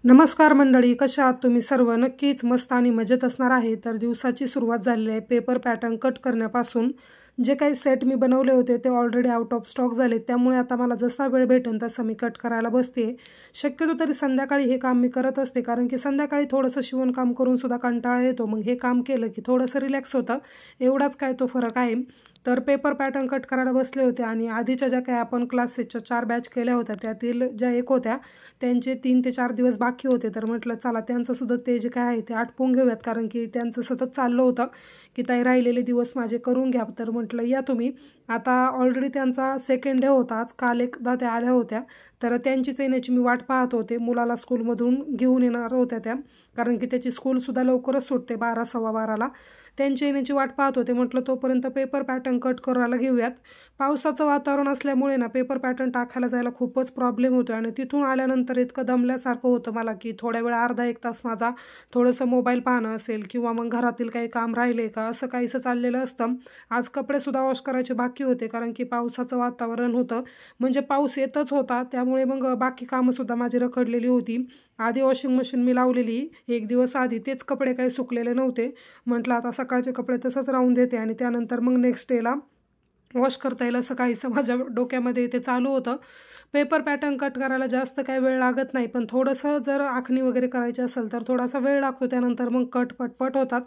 नमस्कार मंडळी, कशा आहात तुम्ही सर्व? नक्कीच मस्त आणि मजेत असणार आहे। तर दिवसाची सुरुवात झालेली आहे पेपर पॅटर्न कट करण्यापासून। जे काही सेट मी बनवले होते ते ऑलरेडी आउट ऑफ स्टॉक झाले, त्यामुळे आता मला जसा वेळ भेटेल तसा मी कट करायला बसते। शक्यतो तरी संध्याकाळी हे काम मी करत असते, कारण की संध्याकाळी थोडंसं शिवणकाम करून सुद्धा कंटाळा येतो। मग हे काम केलं की थोडंसं रिलॅक्स होतं, एवढाच काय तो फरक आहे। तर पेपर पॅटर्न कट करायला बसले होते आणि आधीच्या ज्या काही आपण क्लासेसच्या 4 बॅच केल्या होत्या त्यातील ज्या एक होत्या त्यांचे 3 ते 4 दिवस बाकी होते। तर म्हटलं चला त्यांचं सुद्धा ते जे काय आहे ते आटपून घेऊयात, कारण की त्यांचं सतत चाललं होतं की ताई राहिलेले दिवस माझे करून घ्या। तर म्हटलं या तुम्ही। आता ऑलरेडी त्यांचा सेकंड डे होता आज, काल एकदा त्या आल्या होत्या, तर त्यांचीच येण्याची मी वाट पाहत होते। मुलाला स्कूलमधून घेऊन येणार होत्या त्या, कारण की त्याची स्कूलसुद्धा लवकरच सुटते 12 सव्वा 12ला। त्यांची येण्याची वाट पाहत होते। म्हटलं तोपर्यंत पेपर पॅटर्न कट करायला घेऊयात। पावसाचं वातावरण असल्यामुळे ना पेपर पॅटर्न टाकायला जायला खूपच प्रॉब्लेम होतो आणि तिथून आल्यानंतर इतकं दमल्यासारखं होतं मला की थोड्या वेळ अर्धा एक तास माझा थोडंसं मोबाईल पाहणं असेल किंवा मग घरातील काही काम राहिले का असं काहीसं चाललेलं असतं। आज कपडेसुद्धा वॉश करायचे बाकी होते, कारण की पावसाचं वातावरण होतं, म्हणजे पाऊस येतच होता, त्यामुळे मग बाकी कामंसुद्धा माझी रखडलेली होती। आधी वॉशिंग मशीन मी लावलेली एक दिवस आधी, तेच कपडे काही सुकलेले नव्हते। म्हटलं आता सकाळचे कपडे तसंच राहून देते आणि त्यानंतर मग नेक्स्ट डेला वॉश करता येईल असं काहीसं माझ्या डोक्यामध्ये ते चालू होतं। पेपर पॅटर्न कट करायला जास्त काही वेळ लागत नाही, पण थोडंसं जर आखणी वगैरे करायची असेल तर थोडासा वेळ लागतो, त्यानंतर मग कट पटपट होतात।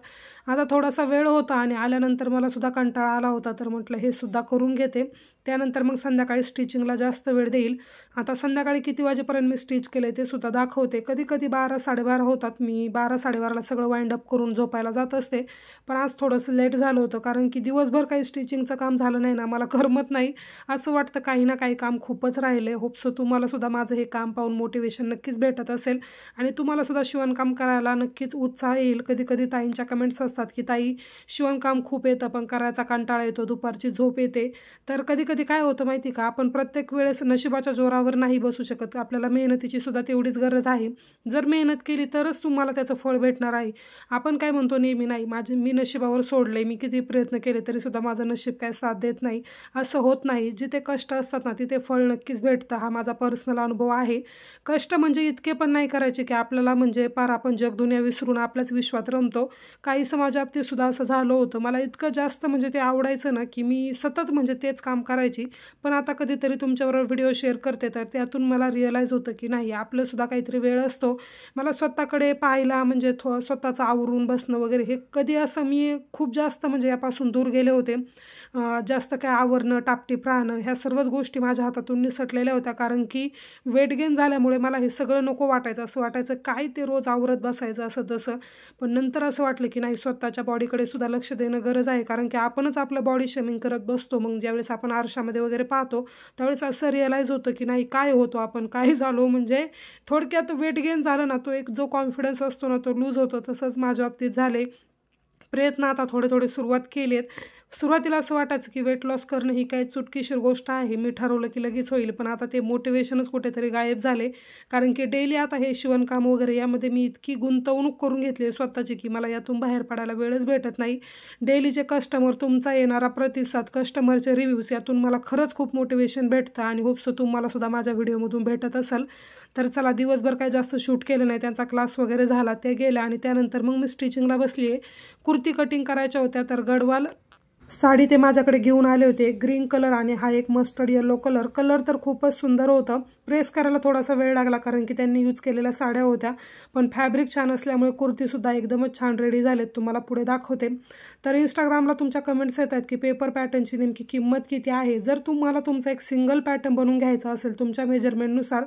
आता थोडासा वेळ होता आणि आल्यानंतर मला सुद्धा कंटाळा आला होता, तर म्हटलं हे सुद्धा करून घेते, त्यानंतर मग संध्याकाळी स्टिचिंगला जास्त वेळ देईल। आता संध्याकाळी किती वाजेपर्यंत मी स्टिच केले ते सुद्धा दाखवते। कधी कधी 12 साडेबारा होतात, मी 12 साडेबाराला सगळं वाइंड अप करून झोपायला जात असते, पण आज थोडंसं लेट झालं होतं, कारण की दिवसभर काही स्टिचिंगचं काम झालं नाही ना, मला करमत नाही, असं वाटतं काही ना काही काम खूपच राहिले। होपसो तुम्हाला सुद्धा माझं हे काम पाहून मोटिवेशन नक्कीच भेटत असेल आणि तुम्हाला सुद्धा शिवणकाम करायला नक्कीच उत्साह येईल। कधी कधी ताईंच्या कमेंट्स असतात की ताई शिवणकाम खूप येतं पण करायचा कंटाळा येतो, दुपारची झोप येते। तर कधी कधी काय होतं माहिती का, आपण प्रत्येक वेळेस नशिबाच्या जोरावर नाही बसू शकत, आपल्याला मेहनतीची सुद्धा तेवढीच गरज आहे। जर मेहनत केली तरच तुम्हाला त्याचं फळ भेटणार आहे। आपण काय म्हणतो नेहमी, नाही मी नशिबावर सोडले, मी किती प्रयत्न केले तरी सुद्धा माझं नशीब काय साथ देत नाही, असं होत नाही। जिथे कष्ट असतात ना तिथे फळ नक्कीच भेटतं, हा माझा पर्सनल अनुभव आहे। कष्ट म्हणजे इतके पण नाही करायचे की आपल्याला म्हणजे पार आपण जग दुनिया विसरून आपल्याच विश्वात रमतो। काही माझ्या बाबतीत सुद्धा असं झालं होतं, मला इतकं जास्त म्हणजे ते आवडायचं ना की मी सतत म्हणजे तेच काम करायची। पण आता कधीतरी तुमच्याबरोबर व्हिडिओ शेअर करते तर त्यातून मला रिअलाईज होतं की नाही, आपलं सुद्धा काहीतरी वेळ असतो। मला स्वतःकडे पाहायला म्हणजे स्वतःचं आवरून बसणं वगैरे हे कधी असं मी खूप जास्त म्हणजे यापासून दूर गेले होते। जास्त काय आवरणं टापटीप राहणं ह्या सर्वच गोष्टी माझ्या हातातून निसटलेल्या होत्या, कारण की वेट गेन झाल्यामुळे मला हे सगळं नको वाटायचं, असं वाटायचं काय ते रोज आवरत बसायचं असं तसं। पण नंतर असं वाटलं की नाही, स्वतःच्या बॉडीकडे सुद्धा लक्ष देणं गरज आहे, कारण की आपणच आपलं बॉडी शेमिंग करत बसतो। मग ज्यावेळेस आपण आरशामध्ये वगैरे पाहतो त्यावेळेस असं रिअलाईज होतं की नाही काय होतो आपण, काय झालो, म्हणजे थोडक्यात वेट गेन झालं ना, तो एक जो कॉन्फिडन्स असतो ना तो लूज होतो, तसंच माझ्या बाबतीत झाले। प्रयत्न आता थोडे थोडे सुरुवात केलेत। सुरुवातीला असं वाटायचं की वेट लॉस करणं ही काही चुटकीशीर गोष्ट आहे, मी ठरवलं की लगेच होईल, पण आता ते मोटिवेशनच कुठेतरी गायब झाले, कारण की डेली आता हे शिवणकाम वगैरे यामध्ये मी इतकी गुंतवणूक करून घेतली स्वतःची की मला यातून बाहेर पडायला वेळच भेटत नाही। डेलीचे कस्टमर, तुमचा येणारा प्रतिसाद, कस्टमरचे रिव्ह्यूज, यातून मला खरंच खूप मोटिवेशन भेटतं आणि होपसो तुम्हाला सुद्धा माझ्या व्हिडिओमधून भेटत असेल। तर चला, दिवसभर काय जास्त शूट केलं नाही, त्यांचा क्लास वगैरे झाला, ते गेल्या आणि त्यानंतर मग मी स्टिचिंगला बसली आहे। कुर्ती कटिंग करायच्या होत्या, तर गडवाल साडी ते माझ्याकडे घेऊन आले होते, ग्रीन कलर आणि हा एक मस्टर्ड येलो कलर। कलर तर खूपच सुंदर होतं, प्रेस करायला थोडासा वेळ लागला कारण की त्यांनी यूज केलेल्या साड्या होत्या, पण फॅब्रिक छान असल्यामुळे कुर्तीसुद्धा एकदमच छान रेडी झालेत, तुम्हाला पुढे दाखवते। तर इंस्टाग्रामला तुमच्या कमेंट्स येतात की पेपर पॅटर्नची नेमकी किंमत किती आहे। जर तुम्हाला तुमचा एक सिंगल पॅटर्न बनवून घ्यायचा असेल तुमच्या मेजरमेंटनुसार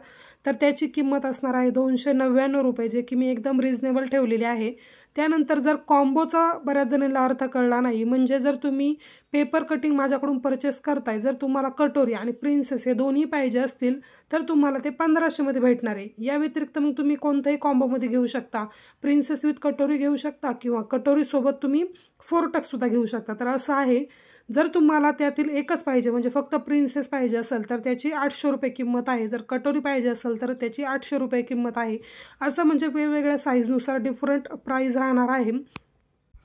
तर त्याची किंमत असणार आहे 299 रुपये, जे की मी एकदम रिजनेबल ठेवलेली आहे। त्यानंतर जर कॉम्बोचा बऱ्याच जणांना अर्थ कळला नाही, म्हणजे जर तुम्ही पेपर कटिंग माझ्याकडून परचेस करताय, जर तुम्हाला कटोरी आणि प्रिन्सेस हे दोन्ही पाहिजे असतील तर तुम्हाला ते 1500 मध्ये भेटणार आहे। या व्यतिरिक्त मग तुम्ही कोणत्याही कॉम्बोमध्ये घेऊ शकता, प्रिन्सेस विथ कटोरी घेऊ शकता किंवा कटोरी सोबत तुम्ही 4 टक्स सुद्धा घेऊ शकता। तर असं आहे, जर तुम्हाला त्यातील एकच पाहिजे म्हणजे फक्त प्रिन्सेस पाहिजे असेल तर त्याची 800 रुपये किंमत आहे, जर कटोरी पाहिजे असेल तर त्याची 800 रुपये किंमत आहे। असं म्हणजे वेगवेगळ्या साईजनुसार डिफरंट प्राईस राहणार आहे।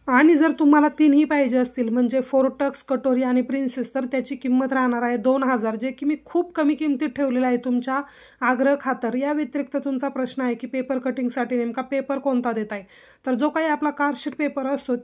आणि जर तुम्हाला तीनही पाहिजे असतील म्हणजे फोर्टक्स, कटोरी आणि प्रिन्सेस तर त्याची किंमत राहणार आहे 2000, जे की मी खूप कमी किमतीत ठेवलेलं आहे तुमच्या आग्रह खातर। या व्यतिरिक्त तुमचा प्रश्न आहे की पेपर कटिंगसाठी नेमका पेपर कोणता देत आहे, तर जो काही आपला कार्डशीट पेपर असतो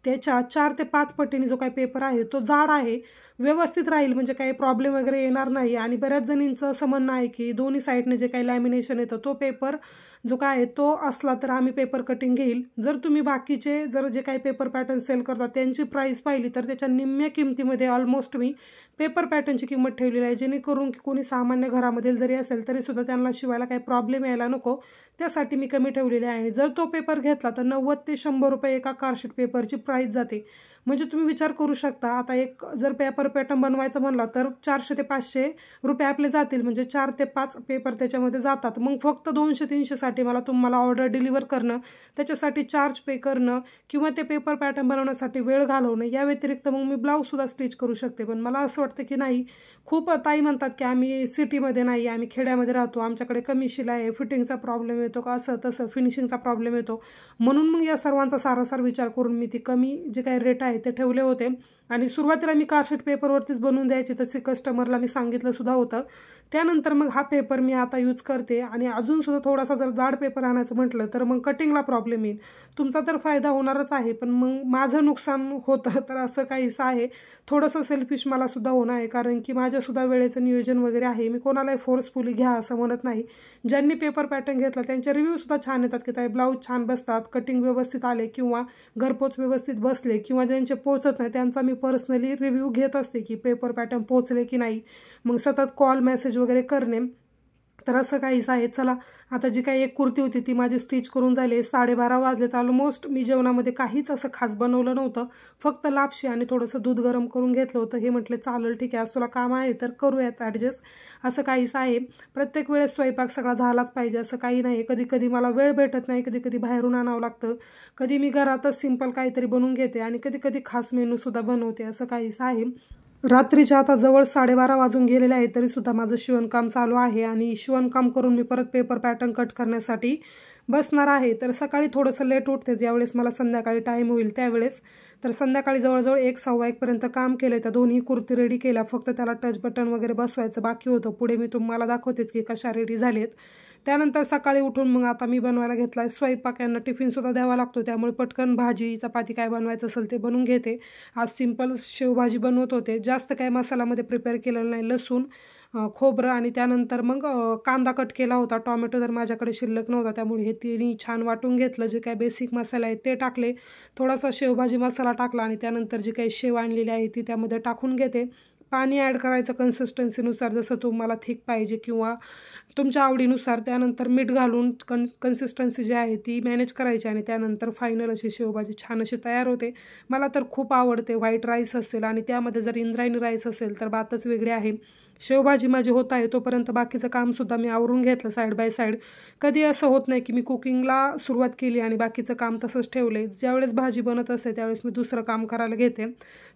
त्याच्या 4 ते 5 पटीने जो काही पेपर आहे तो जाड आहे, व्यवस्थित राहील, म्हणजे काही प्रॉब्लेम वगैरे येणार नाही। आणि बऱ्याच जणींचं असं म्हणणं आहे की दोन्ही साईडने जे काही लॅमिनेशन येतं तो पेपर जो काय आहे तो असला तर आम्ही पेपर कटिंग घेईल। जर तुम्ही बाकीचे जे काही पेपर पॅटर्न सेल करतात त्यांची प्राईस पाहिली तर त्याच्या निम्म्या किमतीमध्ये ऑलमोस्ट मी पेपर पॅटर्नची किंमत ठेवलेली आहे, जेणेकरून की कोणी सामान्य घरामधील जरी असेल तरी सुद्धा त्यांना शिवायला काही प्रॉब्लेम यायला नको, त्यासाठी मी कमी ठेवलेली आहे। आणि जर तो पेपर घेतला तर 90 ते 100 रुपये एका कार्डशीट पेपरची प्राईस जाते। म्हणजे तुम्ही विचार करू शकता, आता एक जर पेपर पॅटर्न बनवायचं म्हणला तर 400 ते 500 रुपये आपले जातील, म्हणजे 4 ते 5 पेपर त्याच्यामध्ये जातात। मग फक्त 200-300 साठी तुम्हाला ऑर्डर डिलिव्हर करणं, त्याच्यासाठी चार्ज पे करणं किंवा ते पेपर पॅटर्न बनवण्यासाठी वेळ घालवणं, या व्यतिरिक्त मग मी ब्लाऊजसुद्धा स्टिच करू शकते। पण मला असं वाटतं की नाही, खूप ताई म्हणतात की आम्ही सिटीमध्ये नाही, आम्ही खेड्यामध्ये राहतो, आमच्याकडे कमी शिलाई आहे, फिटिंगचा प्रॉब्लेम येतो का असं तसं, फिनिशिंगचा प्रॉब्लेम येतो, म्हणून मग या सर्वांचा सारासार विचार करून मी ती कमी जे काही रेट आहे ते ठेवले होते। आणि सुरुवातीला मी कार्डशीट पेपरवरतीच बनवून द्यायची तसे कस्टमरला मी सांगितलं सुद्धा होतं। त्यानंतर मग हा पेपर मी आता यूज करते। आणि अजून सुद्धा थोडासा जर जाड पेपर आणायचं म्हटलं तर मग कटिंगला प्रॉब्लेम येईल, तुमचा तर फायदा होणारच आहे पण मग माझं नुकसान होतं, तर असं काहीच आहे। थोडंसं सेल्फिश मला सुद्धा होणं आहे, कारण की माझ्यासुद्धा वेळेचं नियोजन वगैरे आहे, मी कोणालाही फोर्सफुली घ्या असं म्हणत नाही। ज्यांनी पेपर पॅटर्न घेतला त्यांचे रिव्ह्यूसुद्धा छान येतात की ताई ब्लाऊज छान बसतात, कटिंग व्यवस्थित आले किंवा घरपोच व्यवस्थित बसले, किंवा ज्यांचे पोचत नाही त्यांचा मी पर्सनली रिव्ह्यू घेत असते की पेपर पॅटर्न पोचले की नाही, मग सतत कॉल मेसेज वगैरे करणे, तर असं काहीच आहे। चला, आता जी काही एक कुर्ती होती ती माझी स्टिच करून झाली, 12:30 वाजलेत ऑलमोस्ट। मी जेवणामध्ये काहीच असं खास बनवलं नव्हतं, फक्त लापशी आणि थोडंसं दूध गरम करून घेतलं होतं। हे म्हटले चालेल ठीक आहे, आज तुला काम आहे तर करूयात ॲडजस्ट, असं काहीच आहे। प्रत्येक वेळेस स्वयंपाक सगळा झालाच पाहिजे असं काही नाही, कधी कधी मला वेळ भेटत नाही, कधी कधी बाहेरून आणावं लागतं, कधी मी घरातच सिंपल काहीतरी बनवून घेते आणि कधी कधी खास मेनूसुद्धा बनवते, असं काहीच आहे। रात्रीच्या आता जवळ 12:30 वाजून गेलेले आहे तरी सुद्धा माझं शिवणकाम चालू आहे आणि शिवणकाम करून मी परत पेपर पॅटर्न कट करण्यासाठी बसणार आहे। तर सकाळी थोडंसं लेट उठते, ज्यावेळेस मला संध्याकाळी टाईम होईल त्यावेळेस, तर संध्याकाळी जवळजवळ 1-1:15 पर्यंत काम केलं, त्या दोन्ही कुर्ती रेडी केल्या, फक्त त्याला टच बटन वगैरे बसवायचं बाकी होतं, पुढे मी तुम्हाला दाखवतेच की कशा रेडी झालेत। त्यानंतर सकाळी उठून मग आता मी बनवायला घेतला स्वयंपाक, यांना टिफिनसुद्धा द्यावा लागतो, त्यामुळे पटकन भाजी चपाती काय बनवायचं असेल ते बनवून घेते। आज सिंपल शेवभाजी बनवत होते, जास्त काय मसाल्यामध्ये प्रिपेअर केलेलं नाही, लसूण खोबरं आणि त्यानंतर मग कांदा कट केला होता, टॉमॅटो तर माझ्याकडे शिल्लक नव्हता, त्यामुळे हे तिन्ही छान वाटून घेतलं, जे काय बेसिक मसाला आहे ते टाकले, थोडासा शेवभाजी मसाला टाकला आणि त्यानंतर जी काही शेव आणलेली आहे ती त्यामध्ये टाकून घेते। पाणी ॲड करायचं कन्सिस्टन्सीनुसार, जसं तुम्हाला थिक पाहिजे किंवा तुमच्या आवडीनुसार, त्यानंतर मीठ घालून कन्सिस्टन्सी जी आहे ती मॅनेज करायची आणि त्यानंतर फायनल अशी शेवभाजी छान अशी तयार होते। मला तर खूप आवडते, व्हाईट राईस असेल आणि त्यामध्ये जर इंद्रायणी राईस असेल तर बातच वेगळी आहे। शेवभाजी माझी होत आहे तोपर्यंत बाकीचं कामसुद्धा मी आवरून घेतलं साईड बाय साईड। कधी असं होत नाही की मी कुकिंगला सुरुवात केली आणि बाकीचं काम तसंच ठेवले, ज्यावेळेस भाजी बनत असते त्यावेळेस मी दुसरं काम करायला घेते।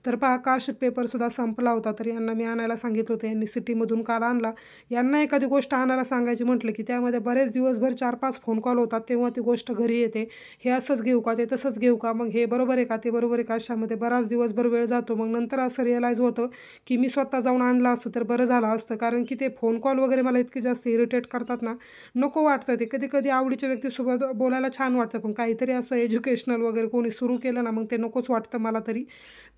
तर पहा, कार्डशीट पेपरसुद्धा संपला होता, तर यांना मी आणायला सांगितलं होतं, यांनी सिटीमधून काल आणला। यांना एखादी गोष्ट आणायला सांगायची म्हटलं की त्यामध्ये बरेच दिवसभर 4-5 फोन कॉल होतात, तेव्हा ती गोष्ट घरी येते, हे असंच घेऊ का, ते तसंच घेऊ का, मग हे बरोबर आहे का, ते बरोबर आहे का, अशामध्ये बराच दिवसभर वेळ जातो। मग नंतर असं रिअलाईज होतं की मी स्वतः जाऊन आणलं असतं तर बरं झालं असतं, कारण की ते फोन कॉल वगैरे मला इतके जास्त इरिटेट करतात ना, नको वाटतं ते। कधी कधी आवडीच्या व्यक्तीसोबत बोलायला छान वाटतं, पण काहीतरी असं एज्युकेशनल वगैरे कोणी सुरू केलं ना मग ते नकोच वाटतं मला तरी।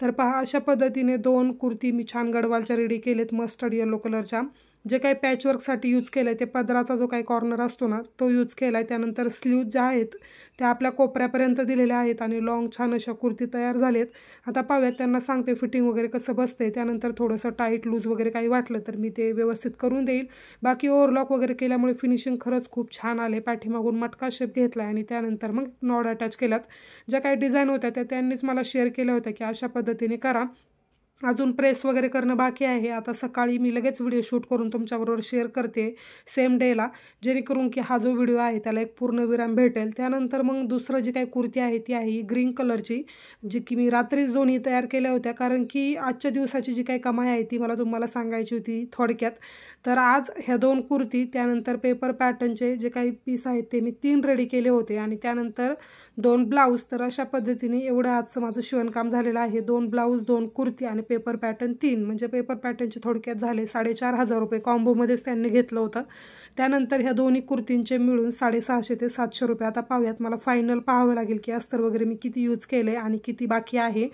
तर पहा, अशा पद्धतीने 2 कुर्ती मी छान गडवालच्या रेडी केलेत, मस्टर्ड येलो कलरच्या। जे काही पॅचवर्कसाठी यूज केलं आहे ते पदराचा जो काही कॉर्नर असतो ना तो यूज केला आहे। त्यानंतर स्लीव्ज ज्या आहेत त्या आपल्या कोपऱ्यापर्यंत दिलेल्या आहेत आणि लॉंग छान अशा कुर्ती तयार झालेत। आता पाहूयात, त्यांना सांगते फिटिंग वगैरे कसं बसते, त्यानंतर थोडंसं टाईट लूज वगैरे काही वाटलं तर मी ते व्यवस्थित करून देईल। बाकी ओव्हरलॉक वगैरे केल्यामुळे फिनिशिंग खरंच खूप छान आले, पाठीमागून मटका शेप घेतला आणि त्यानंतर मग नॉड अटॅच केल्यात। ज्या काही डिझाईन होत्या त्या त्यांनीच मला शेअर केल्या होत्या की अशा पद्धतीने करा, अजून प्रेस वगैरे करणं बाकी आहे. आता सकाळी मी लगेच व्हिडिओ शूट करून तुमच्याबरोबर शेअर करते सेम डेला, जेणेकरून की हा जो व्हिडिओ आहे त्याला एक पूर्णविराम भेटेल. त्यानंतर मग दुसरं जी काही कुर्ती आहे ती आहे ग्रीन कलरची, जी की मी रात्रीच दोन्ही तयार केल्या होत्या, कारण की आजच्या दिवसाची जी काही कमाई आहे ती मला तुम्हाला सांगायची होती थोडक्यात. तर आज ह्या 2 कुर्ती, त्यानंतर पेपर पॅटर्नचे जे काही पीस आहेत ते मी 3 रेडी केले होते आणि त्यानंतर 2 ब्लाऊज. तर अशा पद्धतीने एवढं आजचं माझं शिवणकाम झालेलं आहे. 2 ब्लाऊज, 2 कुर्ती आणि पेपर पॅटर्न 3, म्हणजे पेपर पॅटर्नचे थोडक्यात झाले 4,500 रुपये. कॉम्बोमध्येच त्यांनी घेतलं होतं. त्यानंतर ह्या दोन्ही कुर्तींचे मिळून 650 ते 700 रुपये. आता पाहूयात, मला फायनल पाहावं लागेल की अस्तर वगैरे मी किती यूज केले आणि किती बाकी आहे.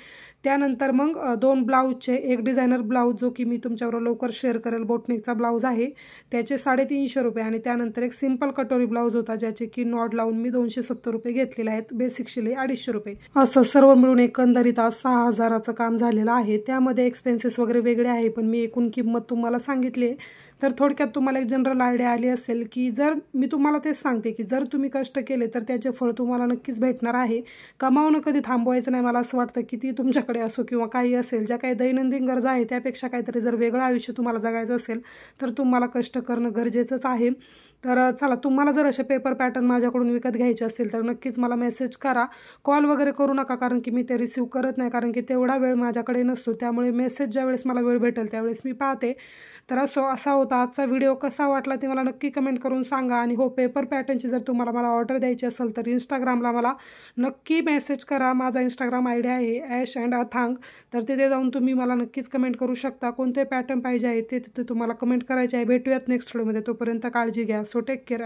त्यानंतर मग 2 ब्लाऊजचे, एक डिझायनर ब्लाऊज जो की मी तुमच्याबरोबर लवकर शेअर करेल, बोटनेकचा ब्लाऊज आहे, त्याचे 350 रुपये. आणि त्यानंतर एक सिंपल कटोरी ब्लाऊज होता ज्याचे की नॉड लावून मी 270 रुपये घेतलेले आहेत. बेसिक शिलाई 250 रुपये. असं सर्व मिळून एकंदरीत आज 6,000चं काम झालेलं आहे. त्यामध्ये एक्सपेन्सेस वगैरे वेगळे आहे, पण मी एकूण किंमत तुम्हाला सांगितली. तर थोडक्यात तुम्हाला एक जनरल आयडिया आली असेल की जर मी तुम्हाला तेच सांगते की जर तुम्ही कष्ट केले तर त्याचे फळ तुम्हाला नक्कीच भेटणार आहे. कमावणं कधी थांबवायचं नाही. मला असं वाटतं की ती तुमच्याकडे असो किंवा काही असेल, ज्या काही दैनंदिन गरजा आहे त्यापेक्षा काहीतरी जर वेगळं आयुष्य तुम्हाला जगायचं असेल तर तुम्हाला कष्ट करणं गरजेचंच आहे. तर चला, तुम्हाला जर असे पेपर पॅटर्न माझ्याकडून विकत घ्यायचे असेल तर नक्कीच मला मेसेज करा. कॉल वगैरे करू नका, कारण की मी ते रिसीव्ह करत नाही, कारण की तेवढा वेळ माझ्याकडे नसतो. त्यामुळे मेसेज ज्यावेळेस मला वेळ भेटेल त्यावेळेस मी पाहते. तर असा होता आजचा व्हिडिओ. कसा वाटला ते मला नक्की कमेंट करून सांगा. आणि हो, पेपर पॅटर्नची जर तुम्हाला मला ऑर्डर द्यायची असेल तर इंस्टाग्रामला मला नक्की मेसेज करा. माझा इंस्टाग्राम आयडी आहे @अथांग. तर तिथे जाऊन तुम्ही मला नक्कीच कमेंट करू शकता. कोणते पॅटर्न पाहिजे आहे ते तिथे तुम्हाला कमेंट करायचे आहे. भेटूयात नेक्स्ट व्हिडिओमध्ये. तोपर्यंत काळजी घ्या. So take care.